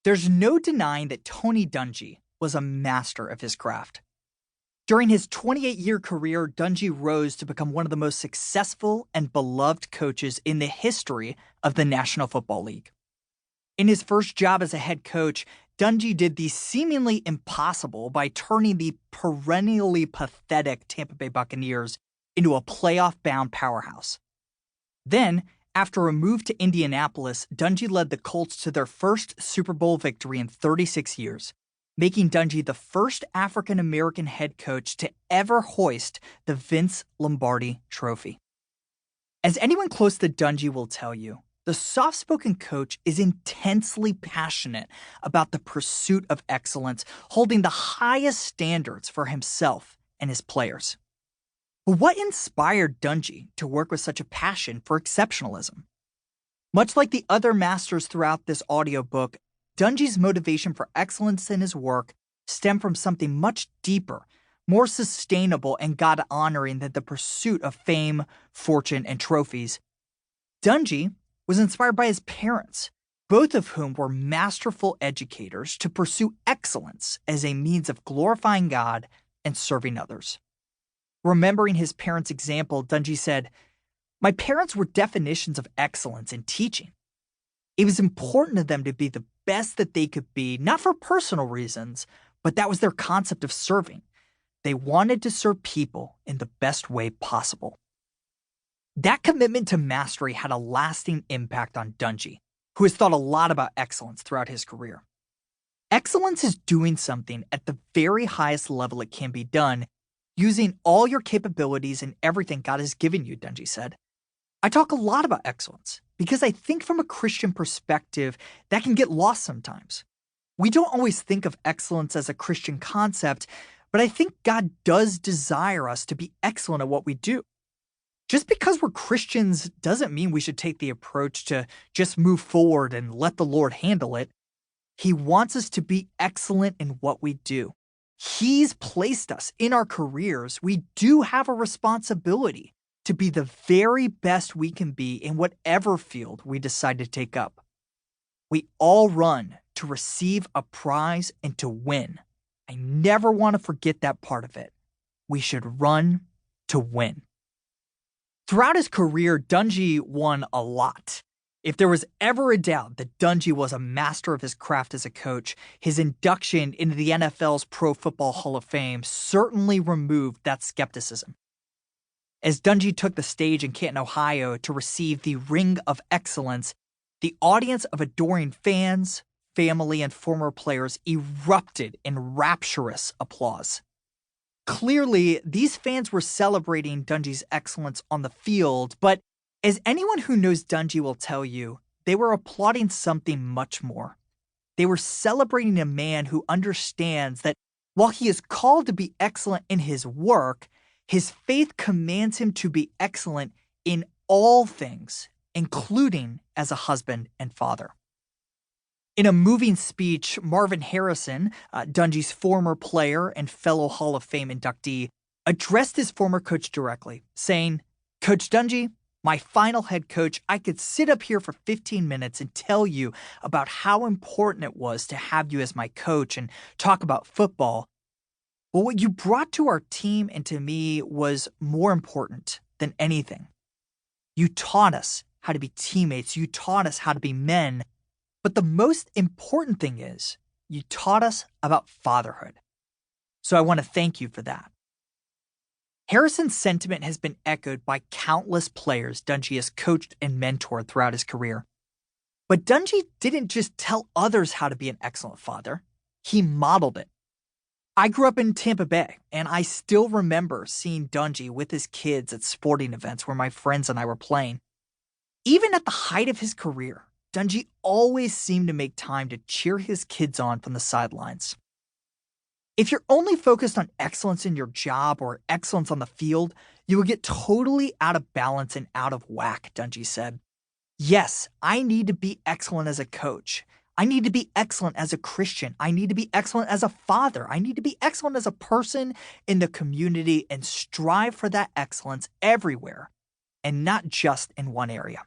There's no denying that Tony Dungy was a master of his craft. During his 28-year career, Dungy rose to become one of the most successful and beloved coaches in the history of the National Football League. In his first job as a head coach, Dungy did the seemingly impossible by turning the perennially pathetic Tampa Bay Buccaneers into a playoff-bound powerhouse. Then, after a move to Indianapolis, Dungy led the Colts to their first Super Bowl victory in 36 years, making Dungy the first African-American head coach to ever hoist the Vince Lombardi Trophy. As anyone close to Dungy will tell you, the soft-spoken coach is intensely passionate about the pursuit of excellence, holding the highest standards for himself and his players. But what inspired Dungy to work with such a passion for exceptionalism? Much like the other masters throughout this audiobook, Dungy's motivation for excellence in his work stemmed from something much deeper, more sustainable and God-honoring than the pursuit of fame, fortune, and trophies. Dungy was inspired by his parents, both of whom were masterful educators, to pursue excellence as a means of glorifying God and serving others. Remembering his parents' example, Dungy said, "My parents were definitions of excellence in teaching. It was important to them to be the best that they could be, not for personal reasons, but that was their concept of serving. They wanted to serve people in the best way possible." That commitment to mastery had a lasting impact on Dungy, who has thought a lot about excellence throughout his career. Excellence is doing something at the very highest level it can be done, using all your capabilities and everything God has given you, Dungy said. I talk a lot about excellence because I think from a Christian perspective, that can get lost sometimes. We don't always think of excellence as a Christian concept, but I think God does desire us to be excellent at what we do. Just because we're Christians doesn't mean we should take the approach to just move forward and let the Lord handle it. He wants us to be excellent in what we do. He's placed us in our careers. We do have a responsibility to be the very best we can be in whatever field we decide to take up. We all run to receive a prize and to win. I never want to forget that part of it. We should run to win. Throughout his career, Dungy won a lot. If there was ever a doubt that Dungy was a master of his craft as a coach, his induction into the NFL's Pro Football Hall of Fame certainly removed that skepticism. As Dungy took the stage in Canton, Ohio to receive the Ring of Excellence, the audience of adoring fans, family, and former players erupted in rapturous applause. Clearly, these fans were celebrating Dungy's excellence on the field, but as anyone who knows Dungy will tell you, they were applauding something much more. They were celebrating a man who understands that while he is called to be excellent in his work, his faith commands him to be excellent in all things, including as a husband and father. In a moving speech, Marvin Harrison, Dungy's former player and fellow Hall of Fame inductee, addressed his former coach directly, saying, "Coach Dungy, my final head coach, I could sit up here for 15 minutes and tell you about how important it was to have you as my coach and talk about football. But what you brought to our team and to me was more important than anything. You taught us how to be teammates. You taught us how to be men. But the most important thing is you taught us about fatherhood. So I want to thank you for that." Harrison's sentiment has been echoed by countless players Dungy has coached and mentored throughout his career. But Dungy didn't just tell others how to be an excellent father. He modeled it. I grew up in Tampa Bay, and I still remember seeing Dungy with his kids at sporting events where my friends and I were playing. Even at the height of his career, Dungy always seemed to make time to cheer his kids on from the sidelines. If you're only focused on excellence in your job or excellence on the field, you will get totally out of balance and out of whack, Dungy said. Yes, I need to be excellent as a coach. I need to be excellent as a Christian. I need to be excellent as a father. I need to be excellent as a person in the community and strive for that excellence everywhere and not just in one area.